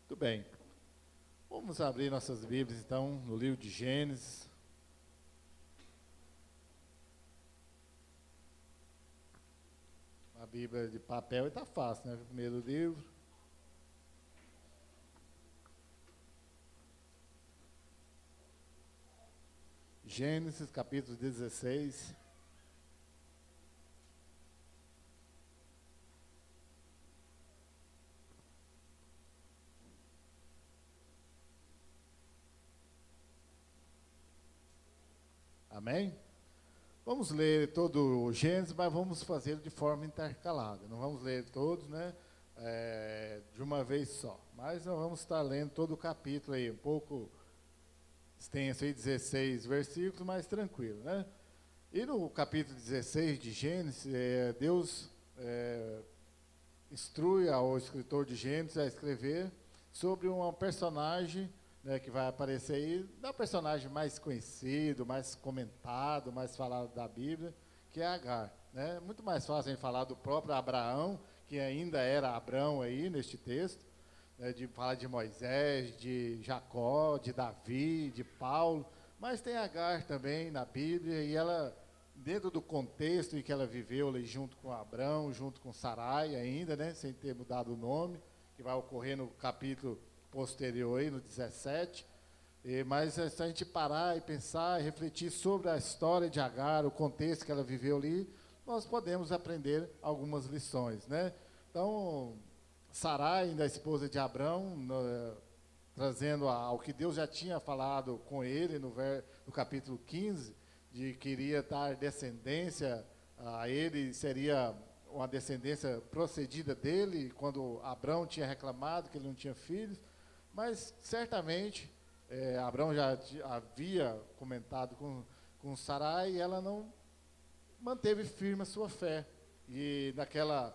Muito bem. Vamos abrir nossas Bíblias, então, no livro de Gênesis. A Bíblia de papel está fácil, né? O primeiro livro. Gênesis, capítulo 16. Amém? Vamos ler todo o Gênesis, mas vamos fazer de forma intercalada. Não vamos ler todos, né? De uma vez só. Mas nós vamos estar lendo todo o capítulo aí, um pouco extenso aí, 16 versículos, mas tranquilo, né? E no capítulo 16 de Gênesis, Deus instrui ao escritor de Gênesis a escrever sobre uma personagem, né, que vai aparecer aí, da personagem mais conhecido, mais comentado, mais falado da Bíblia, que é Agar, né? Muito mais fácil a gente falar do próprio Abraão, que ainda era Abrão aí neste texto, né, de falar de Moisés, de Jacó, de Davi, de Paulo, mas tem Agar também na Bíblia, e ela, dentro do contexto em que ela viveu ali junto com Abrão, junto com Sarai ainda, né, sem ter mudado o nome, que vai ocorrer no capítulo posterior aí, no 17, mas se a gente parar e pensar e refletir sobre a história de Agar, o contexto que ela viveu ali, nós podemos aprender algumas lições, né? Então, Sarai, ainda a esposa de Abrão, trazendo ao que Deus já tinha falado com ele no capítulo 15, de que iria dar descendência a ele, seria uma descendência procedida dele, quando Abrão tinha reclamado que ele não tinha filhos, mas certamente Abrão já havia comentado com Sarai e ela não manteve firme a sua fé. E naquela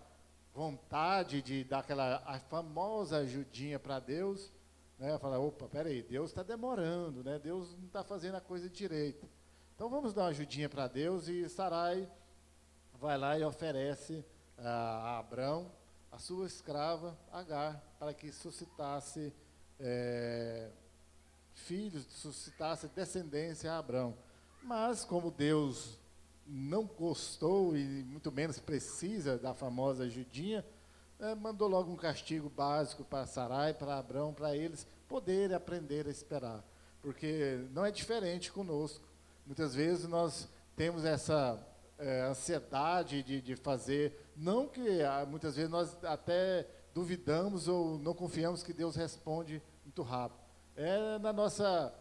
vontade de dar a famosa ajudinha para Deus, né, fala, opa, peraí, Deus está demorando, né, Deus não está fazendo a coisa direito. Então vamos dar uma ajudinha para Deus, e Sarai vai lá e oferece a Abrão a sua escrava Agar, para que suscitasse filhos, suscitasse descendência a Abrão. Mas como Deus não gostou e muito menos precisa da famosa ajudinha, mandou logo um castigo básico para Sarai, para Abrão, para eles poderem aprender a esperar. Porque não é diferente conosco. Muitas vezes nós temos essa ansiedade de fazer, não que muitas vezes nós até duvidamos ou não confiamos que Deus responde muito rápido. É na nossa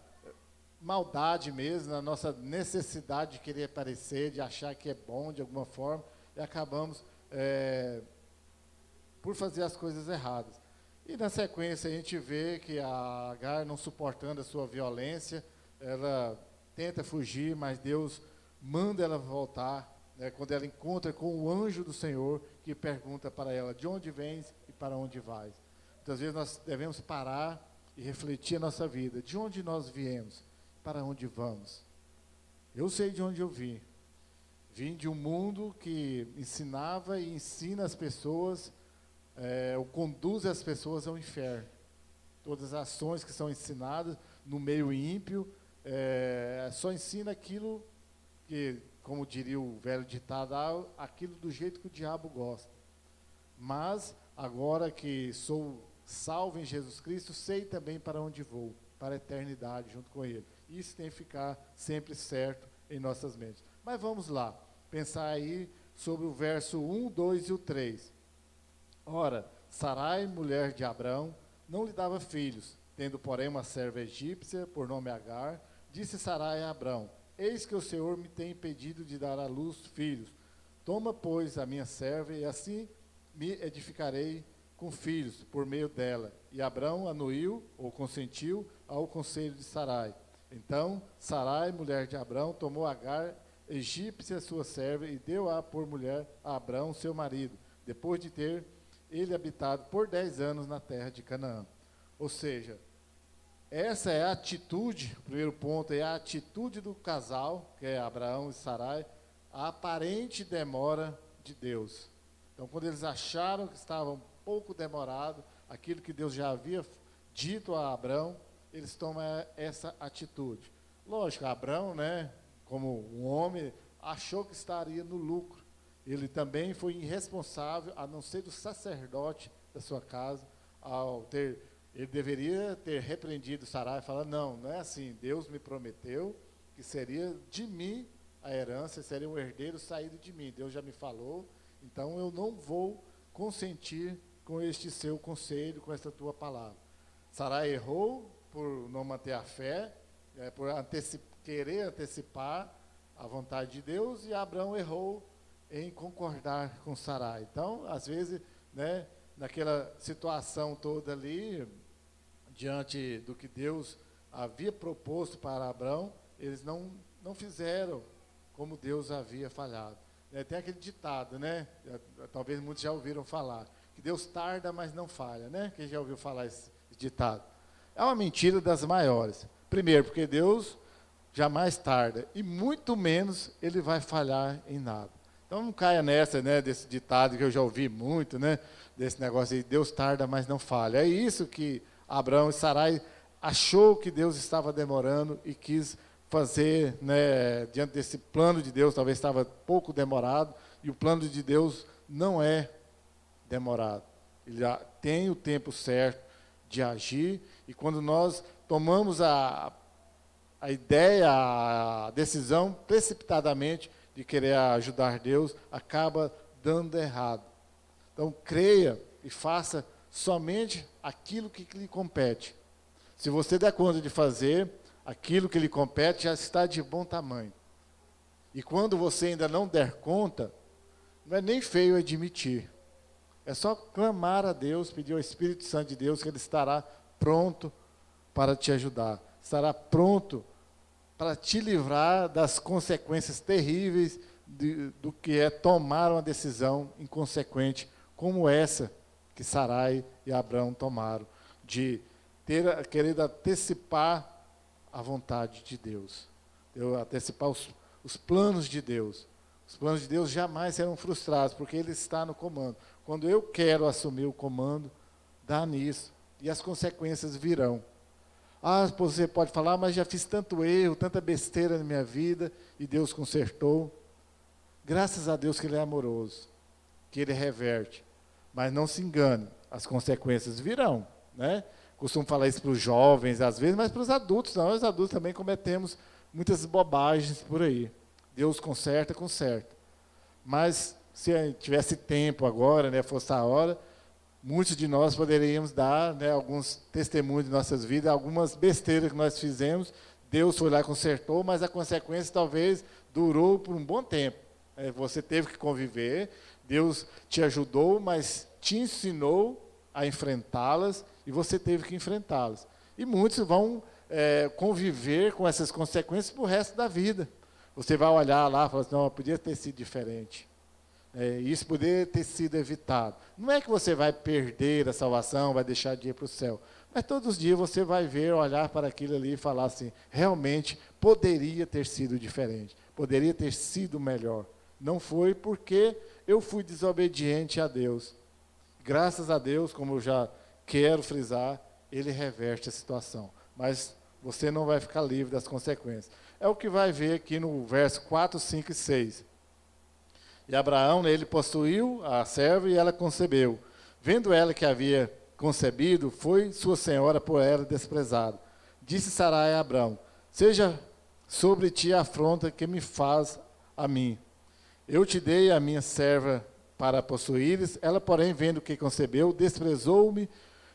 maldade mesmo, na nossa necessidade de querer aparecer, de achar que é bom de alguma forma, e acabamos por fazer as coisas erradas. E na sequência a gente vê que a Agar, não suportando a sua violência, ela tenta fugir, mas Deus manda ela voltar, né, quando ela encontra com o anjo do Senhor, que pergunta para ela, de onde vens e para onde vais? Muitas vezes nós devemos parar e refletir a nossa vida, de onde nós viemos, para onde vamos. Eu sei de onde eu vim. Vim de um mundo que ensinava e ensina as pessoas, ou conduz as pessoas ao inferno. Todas as ações que são ensinadas no meio ímpio, só ensina aquilo que, como diria o velho ditado, aquilo do jeito que o diabo gosta. Mas, agora que sou salvo em Jesus Cristo, sei também para onde vou, para a eternidade junto com Ele. Isso tem que ficar sempre certo em nossas mentes. Mas vamos lá, pensar aí sobre o verso 1, 2 e o 3. Ora, Sarai, mulher de Abrão, não lhe dava filhos, tendo, porém, uma serva egípcia, por nome Agar, disse Sarai a Abrão, eis que o Senhor me tem impedido de dar à luz filhos. Toma, pois, a minha serva, e assim me edificarei com filhos por meio dela. E Abrão anuiu, ou consentiu, ao conselho de Sarai. Então, Sarai, mulher de Abrão, tomou Agar, egípcia, sua serva, e deu-a por mulher a Abrão, seu marido, depois de ter ele habitado por 10 anos na terra de Canaã. Ou seja, essa é a atitude, o primeiro ponto é a atitude do casal, que é Abraão e Sarai, a aparente demora de Deus. Então, quando eles acharam que estava um pouco demorado, aquilo que Deus já havia dito a Abrão, eles tomam essa atitude. Lógico, Abrão, né, como um homem, achou que estaria no lucro. Ele também foi irresponsável, a não ser do sacerdote da sua casa, ele deveria ter repreendido Sarai e falar, não é assim, Deus me prometeu que seria de mim a herança, seria um herdeiro saído de mim, Deus já me falou, então eu não vou consentir com este seu conselho, com esta tua palavra. Sarai errou por não manter a fé, por querer antecipar a vontade de Deus, e Abrão errou em concordar com Sarai. Então, às vezes, né, naquela situação toda ali, diante do que Deus havia proposto para Abrão, eles não fizeram como Deus havia falhado. Tem aquele ditado, né? Talvez muitos já ouviram falar, que Deus tarda, mas não falha, né? Quem já ouviu falar esse ditado? É uma mentira das maiores. Primeiro, porque Deus jamais tarda, e muito menos ele vai falhar em nada. Então não caia nessa, né, desse ditado que eu já ouvi muito, né, desse negócio de Deus tarda, mas não falha. É isso que Abrão e Sarai achou que Deus estava demorando e quis fazer, né, diante desse plano de Deus, talvez estava pouco demorado, e o plano de Deus não é demorado. Ele já tem o tempo certo de agir, e quando nós tomamos a ideia, a decisão precipitadamente de querer ajudar Deus, acaba dando errado. Então, creia e faça somente aquilo que lhe compete. Se você der conta de fazer aquilo que lhe compete, já está de bom tamanho. E quando você ainda não der conta, não é nem feio admitir. É só clamar a Deus, pedir ao Espírito Santo de Deus, que Ele estará pronto para te ajudar. Estará pronto para te livrar das consequências terríveis do que é tomar uma decisão inconsequente, como essa que Sarai e Abrão tomaram, de querer antecipar a vontade de Deus, antecipar os planos de Deus. Os planos de Deus jamais serão frustrados, porque Ele está no comando. Quando eu quero assumir o comando, dá nisso, e as consequências virão. Você pode falar, mas já fiz tanto erro, tanta besteira na minha vida, e Deus consertou. Graças a Deus que Ele é amoroso, que Ele reverte. Mas não se engane, as consequências virão, né? Costumo falar isso para os jovens, às vezes, mas para os adultos não. Os adultos também cometemos muitas bobagens por aí. Deus conserta. Mas, se tivesse tempo agora, né, fosse a hora, muitos de nós poderíamos dar, né, alguns testemunhos de nossas vidas, algumas besteiras que nós fizemos, Deus foi lá e consertou, mas a consequência talvez durou por um bom tempo. Você teve que conviver, Deus te ajudou, mas te ensinou a enfrentá-las, e você teve que enfrentá-las. E muitos vão conviver com essas consequências para o resto da vida. Você vai olhar lá e falar assim, não, podia ter sido diferente. Isso poderia ter sido evitado. Não é que você vai perder a salvação, vai deixar de ir para o céu. Mas todos os dias você vai ver, olhar para aquilo ali e falar assim, realmente poderia ter sido diferente. Poderia ter sido melhor. Não foi porque eu fui desobediente a Deus. Graças a Deus, como eu já quero frisar, Ele reverte a situação. Mas você não vai ficar livre das consequências. É o que vai ver aqui no verso 4, 5 e 6. E Abraão, ele possuiu a serva e ela concebeu. Vendo ela que havia concebido, foi sua senhora por ela desprezada. Disse Sarai a Abraão, seja sobre ti a afronta que me faz a mim. Eu te dei a minha serva para possuíres, ela, porém, vendo que concebeu, desprezou-me,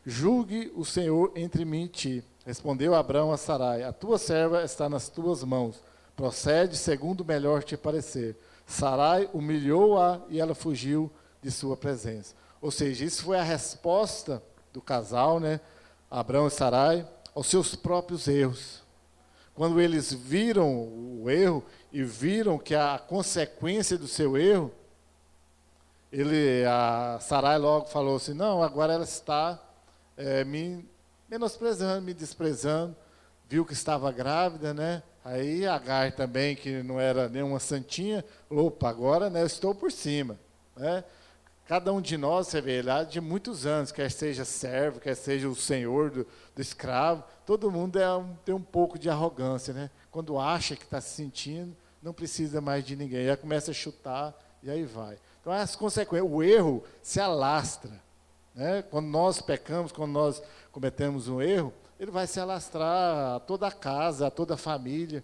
julgue o Senhor entre mim e ti. Respondeu Abraão a Sarai, a tua serva está nas tuas mãos, procede segundo o melhor te parecer. Sarai humilhou-a e ela fugiu de sua presença. Ou seja, isso foi a resposta do casal, né, Abraão e Sarai, aos seus próprios erros. Quando eles viram o erro e viram que a consequência do seu erro, a Sarai logo falou assim, não, agora ela está me menosprezando, me desprezando, viu que estava grávida, né? Aí Agar também, que não era nenhuma santinha, opa, agora, né, eu estou por cima, né? Cada um de nós, você vê, lá de muitos anos, quer seja servo, quer seja o senhor do escravo, todo mundo tem um pouco de arrogância, né? Quando acha que está se sentindo, não precisa mais de ninguém. Já começa a chutar e aí vai. Então, as consequências, o erro se alastra, né? Quando nós pecamos, quando nós cometemos um erro, ele vai se alastrar a toda a casa, a toda a família.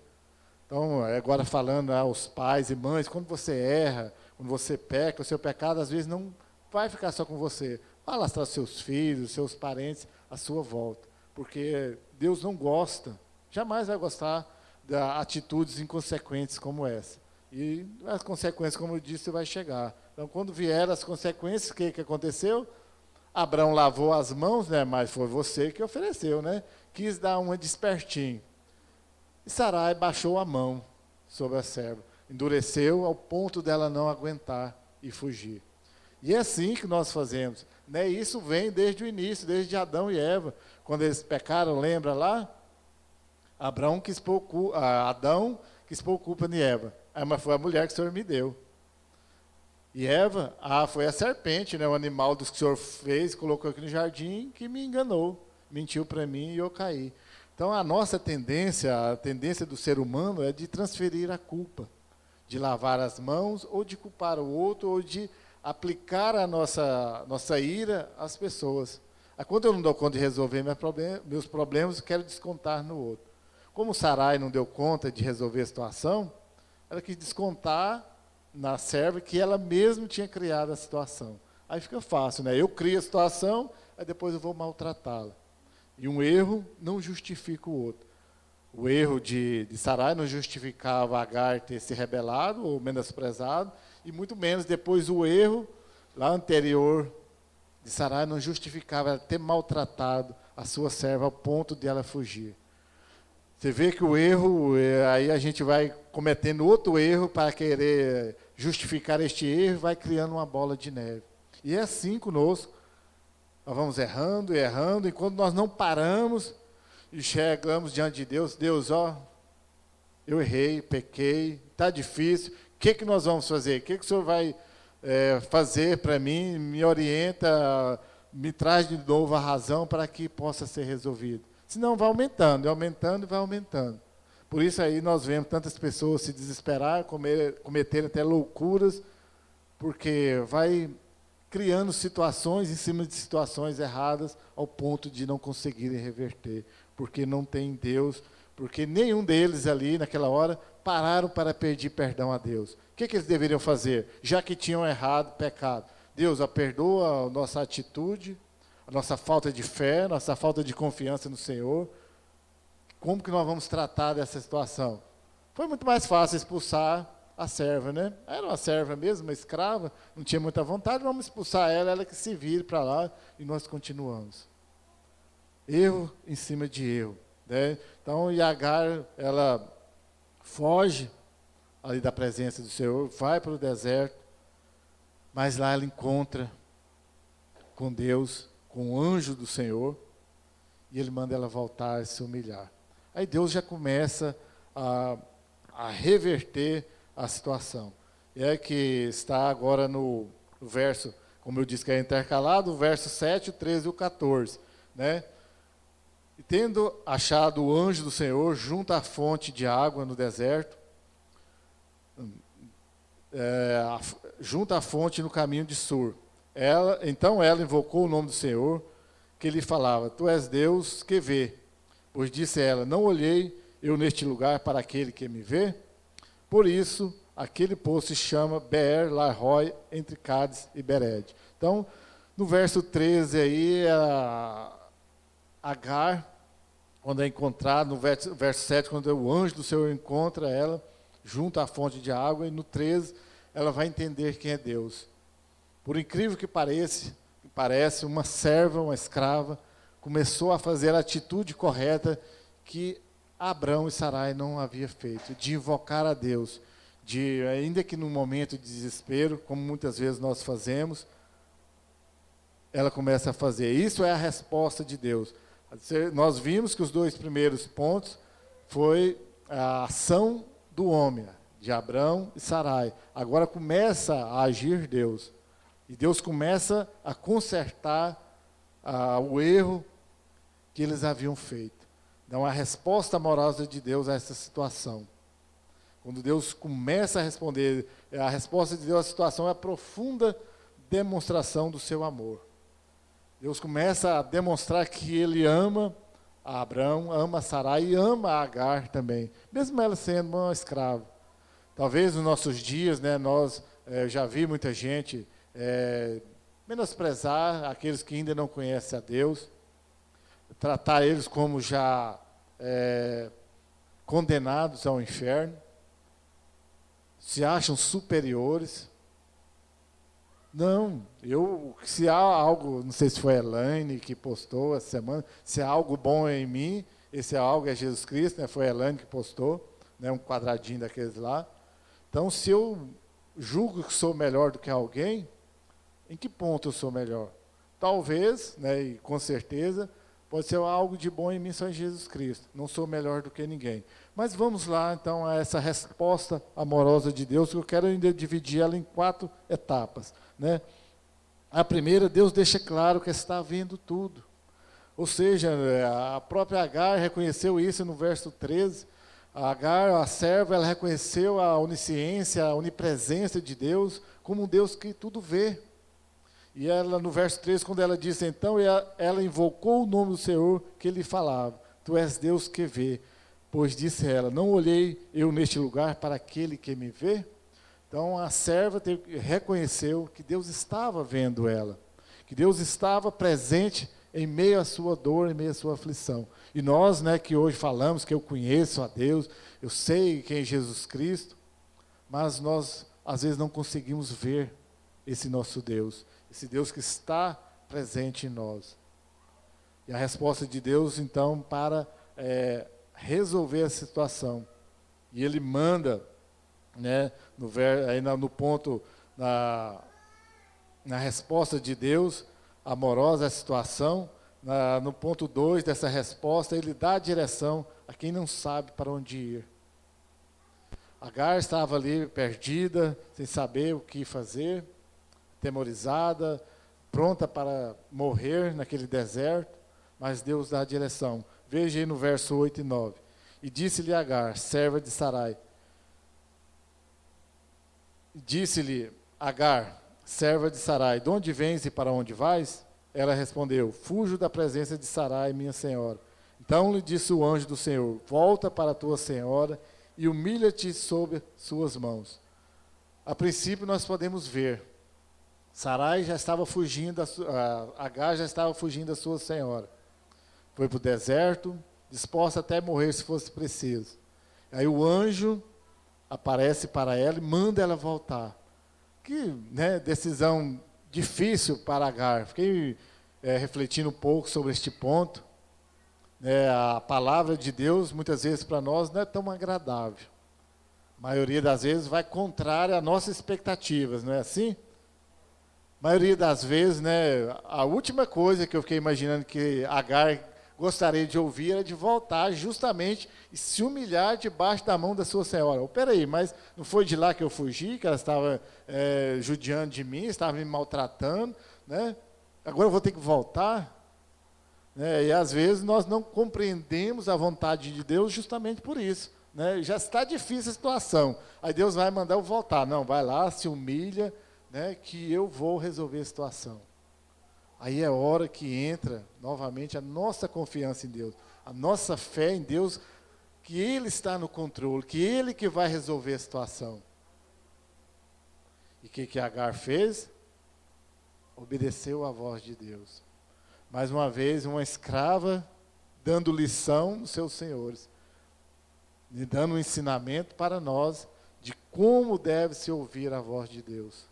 Então, agora falando aos pais e mães, quando você erra, quando você peca, o seu pecado às vezes não vai ficar só com você. Vai alastrar seus filhos, seus parentes à sua volta. Porque Deus não gosta, jamais vai gostar de atitudes inconsequentes como essa. E as consequências, como eu disse, vai chegar. Então, quando vieram as consequências, o que aconteceu? Abraão lavou as mãos, né? Mas foi você que ofereceu, né? Quis dar uma despertinho. E Sarai baixou a mão sobre a serva. Endureceu ao ponto dela não aguentar e fugir. E é assim que nós fazemos. Né? Isso vem desde o início, desde Adão e Eva. Quando eles pecaram, lembra lá? Adão quis pôr culpa em Eva. Mas foi a mulher que o Senhor me deu. E Eva, foi a serpente, né? O animal que o Senhor fez, colocou aqui no jardim, que me enganou. Mentiu para mim e eu caí. Então, a nossa tendência, a tendência do ser humano é de transferir a culpa. De lavar as mãos, ou de culpar o outro, ou de aplicar a nossa ira às pessoas. Quando eu não dou conta de resolver meus problemas, eu quero descontar no outro. Como Sarai não deu conta de resolver a situação, ela quis descontar na serva que ela mesma tinha criado a situação. Aí fica fácil, né? Eu crio a situação, aí depois eu vou maltratá-la. E um erro não justifica o outro. O erro de Sarai não justificava Agar ter se rebelado ou menosprezado, e muito menos depois o erro lá anterior de Sarai não justificava ela ter maltratado a sua serva ao ponto de ela fugir. Você vê que o erro, aí a gente vai cometendo outro erro para querer justificar este erro, vai criando uma bola de neve. E é assim conosco. Nós vamos errando e errando, e quando nós não paramos e chegamos diante de Deus, Deus, eu errei, pequei, está difícil, o que nós vamos fazer? O que o Senhor vai fazer para mim? Me orienta, me traz de novo a razão para que possa ser resolvido. Senão vai aumentando, e aumentando, e vai aumentando. Por isso aí nós vemos tantas pessoas se desesperar, cometer até loucuras, porque vai criando situações em cima de situações erradas, ao ponto de não conseguirem reverter, porque não tem Deus, porque nenhum deles ali, naquela hora, pararam para pedir perdão a Deus. O que eles deveriam fazer? Já que tinham errado, pecado. Deus, perdoa a nossa atitude, a nossa falta de fé, nossa falta de confiança no Senhor. Como que nós vamos tratar dessa situação? Foi muito mais fácil expulsar a serva, né? Era uma serva mesmo, uma escrava, não tinha muita vontade, vamos expulsar ela que se vire para lá, e nós continuamos. Erro em cima de erro, né? Então, Agar, ela foge ali da presença do Senhor, vai para o deserto, mas lá ela encontra com Deus, com o anjo do Senhor, e ele manda ela voltar a se humilhar. Aí Deus já começa a reverter a situação. E é que está agora no verso, como eu disse que é intercalado, o verso 7, o 13 e o 14, né? E tendo achado o anjo do Senhor junto à fonte de água no deserto, junto à fonte no caminho de Sur. Então ela invocou o nome do Senhor, que lhe falava, tu és Deus que vê. Pois disse ela, não olhei eu neste lugar para aquele que me vê? Por isso, aquele poço se chama Beer Lahai, entre Cádiz e Bered. Então, no verso 13 aí, Agar, quando é encontrada, no verso 7, quando o anjo do Senhor encontra ela, junto à fonte de água, e no 13, ela vai entender quem é Deus. Por incrível que pareça, uma serva, uma escrava, começou a fazer a atitude correta que Abrão e Sarai não haviam feito, de invocar a Deus, ainda que num momento de desespero, como muitas vezes nós fazemos, ela começa a fazer. Isso é a resposta de Deus. Nós vimos que os 2 primeiros pontos foi a ação do homem, de Abrão e Sarai. Agora começa a agir Deus. E Deus começa a consertar o erro que eles haviam feito. Então, a resposta amorosa de Deus a essa situação. Quando Deus começa a responder, a resposta de Deus à situação é a profunda demonstração do seu amor. Deus começa a demonstrar que Ele ama a Abrão, ama a Sarai e ama a Agar também, mesmo ela sendo uma escrava. Talvez nos nossos dias, né, já vi muita gente menosprezar aqueles que ainda não conhecem a Deus, tratar eles como já condenados ao inferno, se acham superiores. Não, se há algo, não sei se foi a Elaine que postou essa semana, se há algo bom em mim, esse algo é Jesus Cristo, né? Foi a Elaine que postou, né? Um quadradinho daqueles lá. Então, se eu julgo que sou melhor do que alguém, em que ponto eu sou melhor? Talvez, né, e com certeza, pode ser algo de bom em mim só em Jesus Cristo. Não sou melhor do que ninguém. Mas vamos lá, então, a essa resposta amorosa de Deus, que eu quero ainda dividir ela em 4 etapas. Né? A primeira, Deus deixa claro que está vendo tudo. Ou seja, a própria Agar reconheceu isso no verso 13. A Agar, a serva, ela reconheceu a onisciência, a onipresença de Deus como um Deus que tudo vê. E ela, no verso 13, quando ela disse, então, ela invocou o nome do Senhor que lhe falava. Tu és Deus que vê. Pois disse ela, não olhei eu neste lugar para aquele que me vê? Então, a serva reconheceu que Deus estava vendo ela. Que Deus estava presente em meio à sua dor, em meio à sua aflição. E nós, né, que hoje falamos que eu conheço a Deus, eu sei quem é Jesus Cristo, mas nós, às vezes, não conseguimos ver esse nosso Deus. Esse Deus que está presente em nós. E a resposta de Deus, então, para resolver a situação. E Ele manda, né, no ponto, na resposta de Deus, amorosa à situação, no ponto 2 dessa resposta, Ele dá a direção a quem não sabe para onde ir. Agar estava ali perdida, sem saber o que fazer, atemorizada, pronta para morrer naquele deserto, mas Deus dá a direção. Veja aí no verso 8 e 9. E disse-lhe Agar, serva de Sarai. Disse-lhe Agar, serva de Sarai, de onde vens e para onde vais? Ela respondeu, fujo da presença de Sarai, minha senhora. Então lhe disse o anjo do Senhor, volta para a tua senhora e humilha-te sob suas mãos. A princípio nós podemos ver, Sarai já estava fugindo, Agar já estava fugindo da sua senhora. Foi para o deserto, disposta até morrer se fosse preciso. Aí o anjo aparece para ela e manda ela voltar. Que, né, decisão difícil para Agar. Fiquei refletindo um pouco sobre este ponto. A palavra de Deus, muitas vezes para nós, não é tão agradável. A maioria das vezes vai contrária às nossas expectativas, não é assim? A maioria das vezes, né, a última coisa que eu fiquei imaginando que Agar gostaria de ouvir era de voltar justamente e se humilhar debaixo da mão da sua senhora. Peraí, mas não foi de lá que eu fugi, que ela estava judiando de mim, estava me maltratando, né? Agora eu vou ter que voltar? E às vezes nós não compreendemos a vontade de Deus justamente por isso. Né? Já está difícil a situação. Aí Deus vai mandar eu voltar. Não, vai lá, se humilha, né, que eu vou resolver a situação. Aí é hora que entra novamente a nossa confiança em Deus, a nossa fé em Deus, que Ele está no controle, que Ele que vai resolver a situação. E o que Agar fez? Obedeceu à voz de Deus. Mais uma vez, uma escrava dando lição aos seus senhores, e dando um ensinamento para nós de como deve se ouvir a voz de Deus.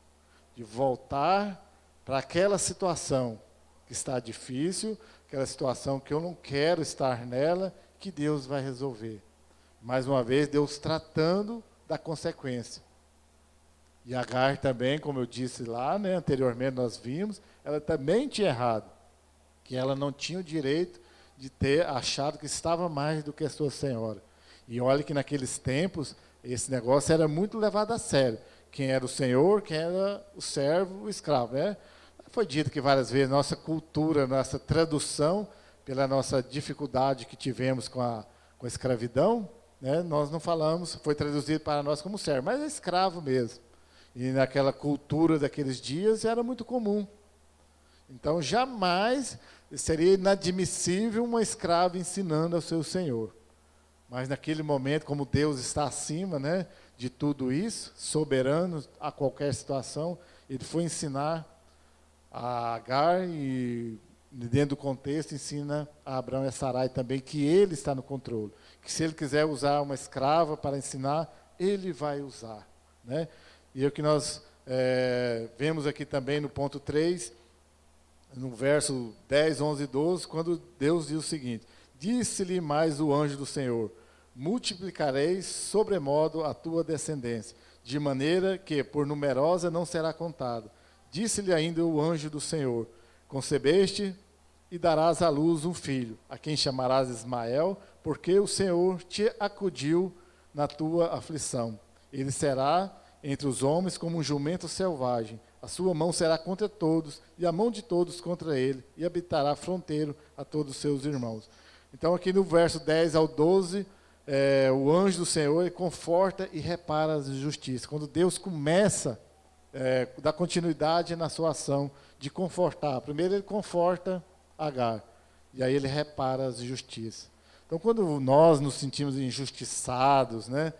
De voltar para aquela situação que está difícil, aquela situação que eu não quero estar nela, que Deus vai resolver. Mais uma vez, Deus tratando da consequência. E Agar também, como eu disse lá, né, anteriormente nós vimos, ela também tinha errado, que ela não tinha o direito de ter achado que estava mais do que a sua senhora. E olha que naqueles tempos, esse negócio era muito levado a sério. quem era o senhor, quem era o servo, o escravo, né? Foi dito que várias vezes, nossa cultura, nossa tradução, pela nossa dificuldade que tivemos com a escravidão, né? Nós não falamos, foi traduzido para nós como servo, mas é escravo mesmo. E naquela cultura daqueles dias era muito comum. Então, jamais seria inadmissível uma escrava ensinando ao seu senhor. Mas naquele momento, como Deus está acima, né, de tudo isso, soberano a qualquer situação, ele foi ensinar a Agar e, dentro do contexto, ensina a Abrão e a Sarai também que ele está no controle. Que se ele quiser usar uma escrava para ensinar, ele vai usar. Né? E é o que nós vemos aqui também no ponto 3, no verso 10, 11 e 12, quando Deus diz o seguinte: disse-lhe mais o anjo do Senhor: multiplicarei sobremodo a tua descendência, de maneira que por numerosa não será contada. Disse-lhe ainda o anjo do Senhor: concebeste e darás à luz um filho, a quem chamarás Ismael, porque o Senhor te acudiu na tua aflição. Ele será entre os homens como um jumento selvagem. A sua mão será contra todos, e a mão de todos contra ele, e habitará fronteiro a todos os seus irmãos. Então, aqui no verso 10 ao 12, o anjo do Senhor ele conforta e repara as injustiças. Quando Deus começa a dar continuidade na sua ação de confortar, primeiro ele conforta Agar, e aí ele repara as injustiças. Então, quando nós nos sentimos injustiçados, né,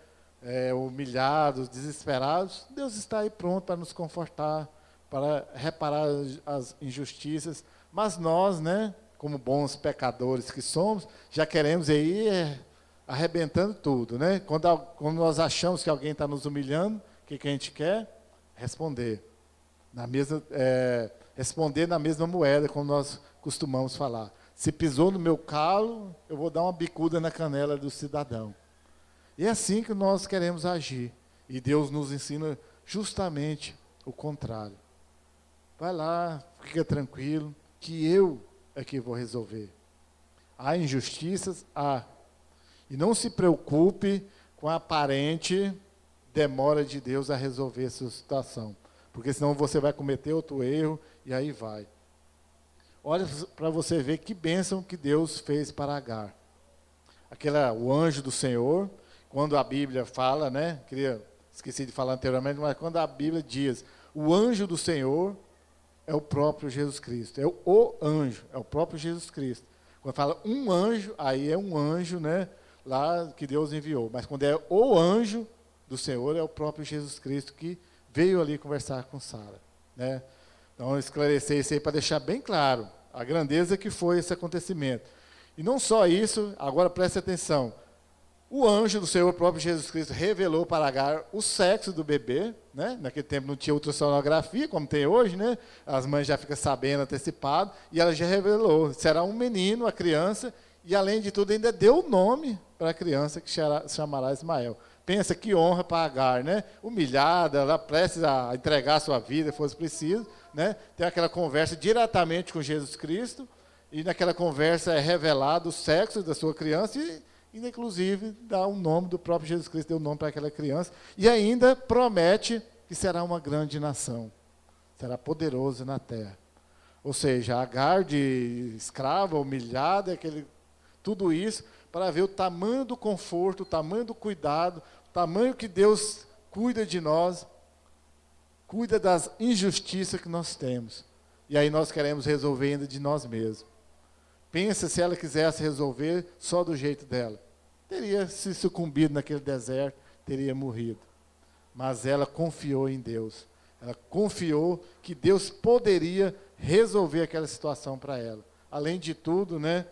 humilhados, desesperados, Deus está aí pronto para nos confortar, para reparar as injustiças, mas nós, né, como bons pecadores que somos, já queremos aí arrebentando tudo, né? Quando nós achamos que alguém está nos humilhando, o que a gente quer? Responder. Responder na mesma moeda, como nós costumamos falar. Se pisou no meu calo, eu vou dar uma bicuda na canela do cidadão. E é assim que nós queremos agir. E Deus nos ensina justamente o contrário. Vai lá, fica tranquilo, que eu é que vou resolver. Há injustiças? Há. E não se preocupe com a aparente demora de Deus a resolver essa situação. Porque senão você vai cometer outro erro e aí vai. Olha para você ver que bênção que Deus fez para Agar. O anjo do Senhor, quando a Bíblia fala, né? Esqueci de falar anteriormente, mas quando a Bíblia diz, o anjo do Senhor é o próprio Jesus Cristo. É o anjo, é o próprio Jesus Cristo. Quando fala um anjo, aí é um anjo, né? Lá que Deus enviou. Mas quando é o anjo do Senhor, é o próprio Jesus Cristo que veio ali conversar com Sara. Né? Então, esclarecer isso aí para deixar bem claro a grandeza que foi esse acontecimento. E não só isso, agora preste atenção. O anjo do Senhor, o próprio Jesus Cristo, revelou para Agar o sexo do bebê. Né? Naquele tempo não tinha ultrassonografia, como tem hoje, né? As mães já ficam sabendo antecipado, e ela já revelou. Será um menino, a criança, e além de tudo ainda deu o nome para a criança que chamará Ismael. Pensa que honra para Agar, né? Humilhada, ela prestes a entregar a sua vida, se fosse preciso, né? Tem aquela conversa diretamente com Jesus Cristo, e naquela conversa é revelado o sexo da sua criança, e inclusive dá o nome do próprio Jesus Cristo, deu o nome para aquela criança, e ainda promete que será uma grande nação, será poderoso na terra. Ou seja, Agar de escrava, humilhada, tudo isso, para ver o tamanho do conforto, o tamanho do cuidado, o tamanho que Deus cuida de nós, cuida das injustiças que nós temos. E aí nós queremos resolver ainda de nós mesmos. Pensa se ela quisesse resolver só do jeito dela. Teria se sucumbido naquele deserto, teria morrido. Mas ela confiou em Deus. Ela confiou que Deus poderia resolver aquela situação para ela. Além de tudo, né?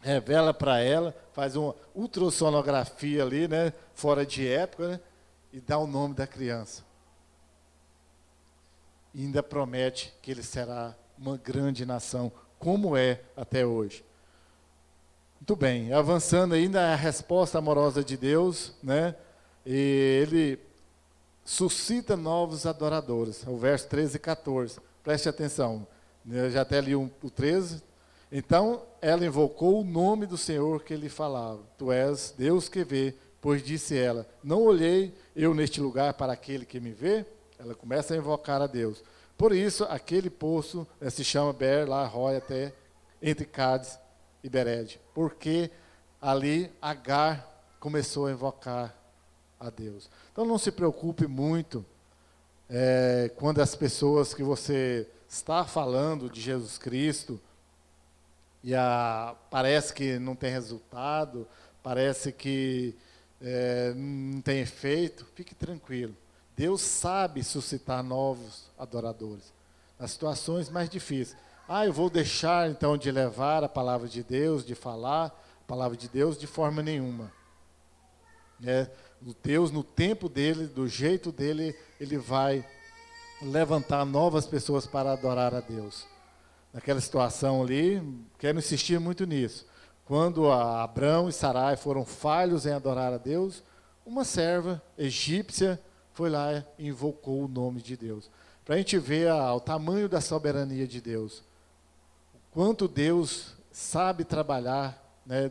Revela para ela, faz uma ultrassonografia ali, né, fora de época, né, e dá o nome da criança. E ainda promete que ele será uma grande nação, como é até hoje. Muito bem, avançando ainda a resposta amorosa de Deus, né, e ele suscita novos adoradores. O verso 13 e 14, preste atenção, eu já até li o 13. Então, ela invocou o nome do Senhor que ele falava. Tu és Deus que vê, Depois disse ela: não olhei eu neste lugar para aquele que me vê? Ela começa a invocar a Deus. Por isso, aquele poço se chama Beer Lahai até entre Cádiz e Bered. Porque ali Agar começou a invocar a Deus. Então não se preocupe muito quando as pessoas que você está falando de Jesus Cristo e parece que não tem resultado, parece que não tem efeito, fique tranquilo. Deus sabe suscitar novos adoradores nas situações mais difíceis. Eu vou deixar então de levar a palavra de Deus, de falar a palavra de Deus de forma nenhuma. Deus, no tempo dele, do jeito dele, ele vai levantar novas pessoas para adorar a Deus. Naquela situação ali, quero insistir muito nisso. Quando Abrão e Sarai foram falhos em adorar a Deus, uma serva egípcia foi lá e invocou o nome de Deus. Para a gente ver o tamanho da soberania de Deus. Quanto Deus sabe trabalhar,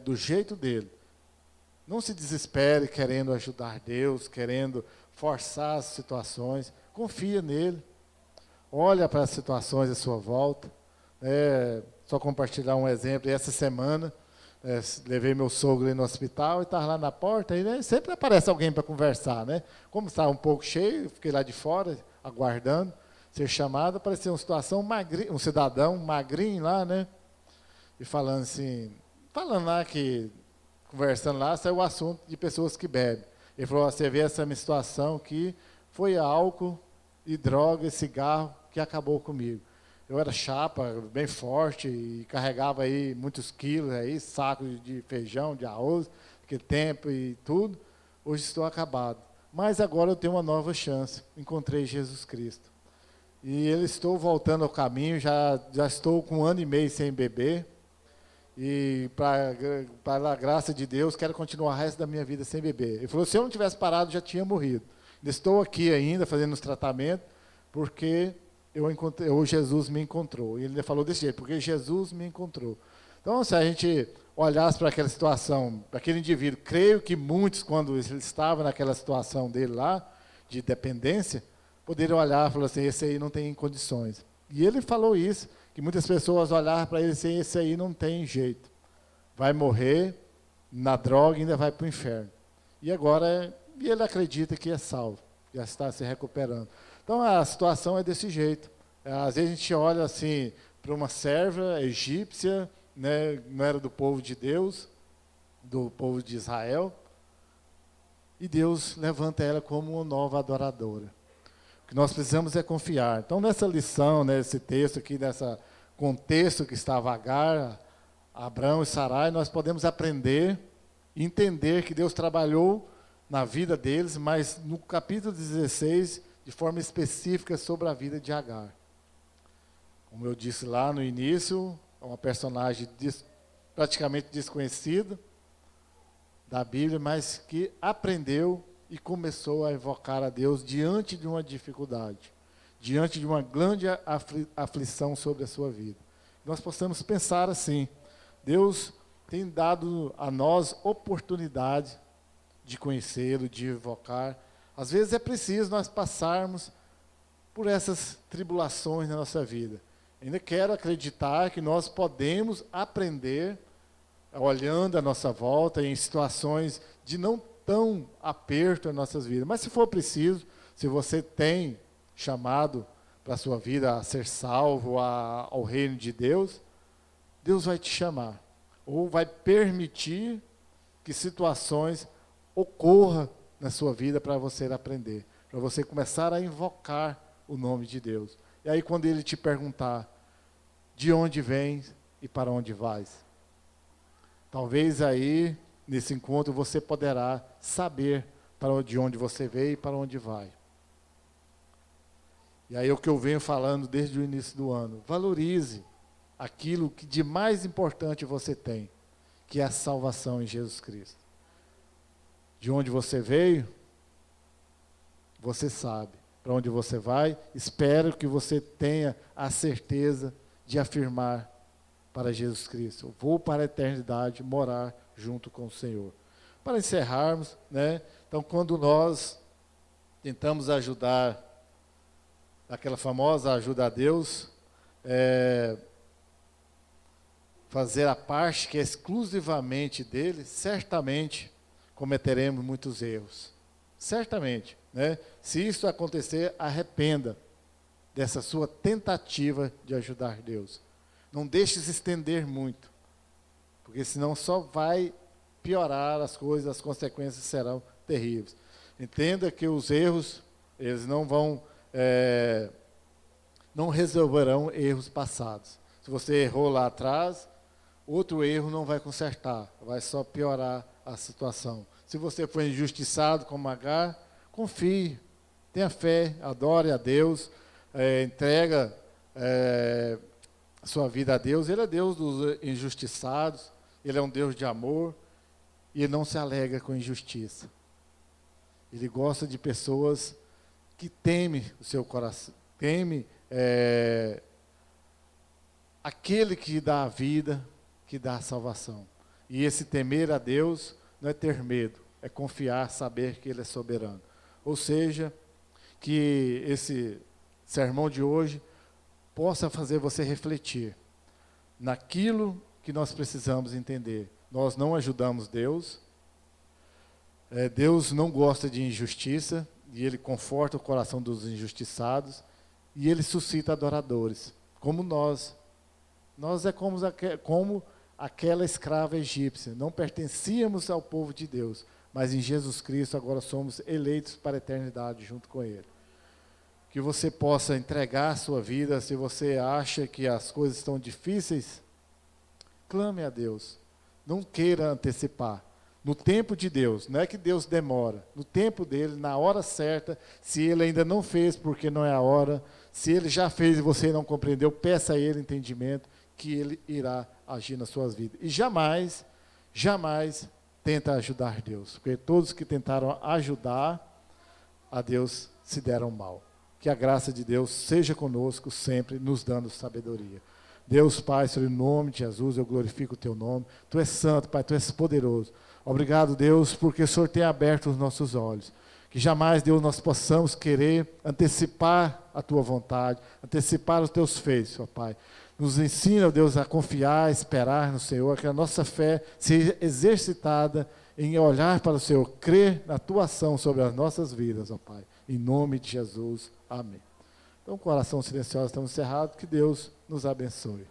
do jeito dele. Não se desespere querendo ajudar Deus, querendo forçar as situações. Confia nele. Olha para as situações à sua volta. Só compartilhar um exemplo. Essa semana, levei meu sogro no hospital e estava lá na porta. E sempre aparece alguém para conversar. Como estava um pouco cheio, fiquei lá de fora, aguardando ser chamado. Apareceu uma situação, um cidadão magrinho lá, e falando lá que... Conversando lá, saiu o assunto de pessoas que bebem. Ele falou: você vê essa minha situação aqui, foi álcool e droga e cigarro que acabou comigo. Eu era chapa, bem forte, e carregava aí muitos quilos, aí, sacos de feijão, de arroz, aquele tempo e tudo. Hoje estou acabado. Mas agora eu tenho uma nova chance. Encontrei Jesus Cristo. E estou voltando ao caminho, já estou com 1 ano e meio sem beber. E, para a graça de Deus, quero continuar o resto da minha vida sem beber. Ele falou: se eu não tivesse parado, já tinha morrido. Estou aqui ainda, fazendo os tratamentos, porque Jesus me encontrou. E ele falou desse jeito: porque Jesus me encontrou. Então, se a gente olhasse para aquela situação, para aquele indivíduo, creio que muitos, quando ele estava naquela situação dele lá, de dependência, poderiam olhar e falar assim: esse aí não tem condições. E ele falou isso, que muitas pessoas olharam para ele assim: esse aí não tem jeito, vai morrer na droga e ainda vai para o inferno. E agora ele acredita que é salvo, já está se recuperando. Então a situação é desse jeito. Às vezes a gente olha assim para uma serva egípcia, não era do povo de Deus, do povo de Israel, e Deus levanta ela como uma nova adoradora. O que nós precisamos é confiar. Então, nessa lição, nesse texto aqui, nesse contexto que estava Agar, Abrão e Sarai, nós podemos aprender e entender que Deus trabalhou na vida deles, mas no capítulo 16, de forma específica sobre a vida de Agar. Como eu disse lá no início, é uma personagem praticamente desconhecida da Bíblia, mas que aprendeu e começou a invocar a Deus diante de uma dificuldade, diante de uma grande aflição sobre a sua vida. Nós possamos pensar assim: Deus tem dado a nós oportunidade de conhecê-lo, de invocar. Às vezes é preciso nós passarmos por essas tribulações na nossa vida. Ainda quero acreditar que nós podemos aprender, olhando à nossa volta, em situações de não tão aperto em nossas vidas. Mas se for preciso, se você tem chamado para a sua vida a ser salvo ao reino de Deus, Deus vai te chamar. Ou vai permitir que situações ocorram na sua vida para você aprender. Para você começar a invocar o nome de Deus. E aí quando Ele te perguntar: de onde vens e para onde vais? Talvez aí, nesse encontro, você poderá saber de onde você veio e para onde vai. E aí é o que eu venho falando desde o início do ano. Valorize aquilo que de mais importante você tem, que é a salvação em Jesus Cristo. De onde você veio, você sabe. Para onde você vai, espero que você tenha a certeza de afirmar para Jesus Cristo: eu vou para a eternidade morar junto com o Senhor. para encerrarmos, né? Então, quando nós tentamos ajudar, aquela famosa ajuda a Deus, fazer a parte que é exclusivamente dele, certamente cometeremos muitos erros. Certamente, né? Se isso acontecer, arrependa dessa sua tentativa de ajudar Deus. Não deixe se estender muito, porque senão só vai piorar as coisas, as consequências serão terríveis. Entenda que os erros, eles não resolverão erros passados. Se você errou lá atrás, outro erro não vai consertar, vai só piorar a situação. Se você foi injustiçado como Agar, confie, tenha fé, adore a Deus, entrega a sua vida a Deus. Ele é Deus dos injustiçados, Ele é um Deus de amor, e Ele não se alegra com injustiça. Ele gosta de pessoas que temem o seu coração, temem aquele que dá a vida, que dá a salvação. E esse temer a Deus não é ter medo, é confiar, saber que Ele é soberano. Ou seja, que esse sermão de hoje possa fazer você refletir naquilo que nós precisamos entender. Nós não ajudamos Deus, Deus não gosta de injustiça, e Ele conforta o coração dos injustiçados, e Ele suscita adoradores, como nós. Nós é como aquela escrava egípcia, não pertencíamos ao povo de Deus, mas em Jesus Cristo agora somos eleitos para a eternidade junto com Ele. Que você possa entregar a sua vida. Se você acha que as coisas estão difíceis, clame a Deus, não queira antecipar. No tempo de Deus, não é que Deus demora, no tempo dele, na hora certa. Se Ele ainda não fez, porque não é a hora. Se Ele já fez e você não compreendeu, peça a Ele entendimento, que Ele irá agir nas suas vidas. E jamais, jamais tenta ajudar Deus, porque todos que tentaram ajudar a Deus se deram mal. Que a graça de Deus seja conosco sempre, nos dando sabedoria. Deus Pai, Senhor, em nome de Jesus, eu glorifico o Teu nome. Tu és santo, Pai, Tu és poderoso. Obrigado, Deus, porque o Senhor tem aberto os nossos olhos. Que jamais, Deus, nós possamos querer antecipar a Tua vontade, antecipar os Teus feitos, ó Pai. Nos ensina, Deus, a confiar, a esperar no Senhor, que a nossa fé seja exercitada em olhar para o Senhor, crer na Tua ação sobre as nossas vidas, ó Pai. Em nome de Jesus, amém. Então, com o coração silencioso, estamos encerrados. Que Deus nos abençoe.